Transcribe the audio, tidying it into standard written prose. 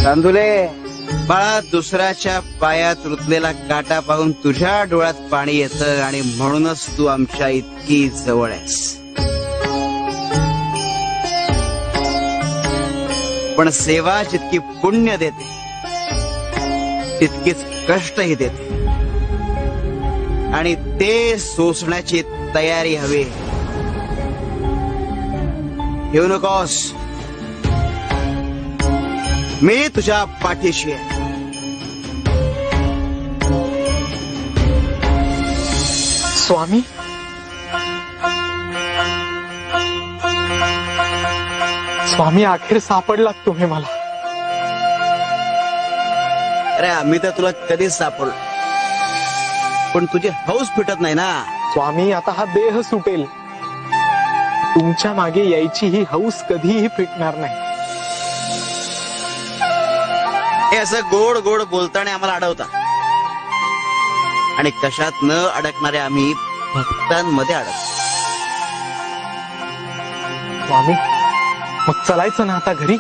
चांदुले, बाळा, दुसऱ्याच्या पायात रुतलेला काटा पाहून तुझ्या डोळ्यात पाणी येतं आणि म्हणूनच तू आमच्या इतकी जवळ आहेस. पण सेवा जितकी पुण्य देते तितकीच कष्टही देते आणि ते सोसण्याची तयारी हवी. येऊ नकोस, मी तुझ्या पाठीशी आहे. स्वामी, स्वामी, अखेर सापडलात तुम्ही मला. अरे आम्ही तर तुला कधीच सापडलो, पण तुझी हौस फिटत नाही ना. स्वामी, आता हा देह सुटेल, तुमच्या मागे यायची ही हौस कधीही फिटणार नाही. हे असं गोड गोड बोलताना आम्हाला अडवता आणि कशात न अडकणारे आम्ही भक्तांमध्ये अडकतो. स्वामी, मग चलायचं ना आता घरी.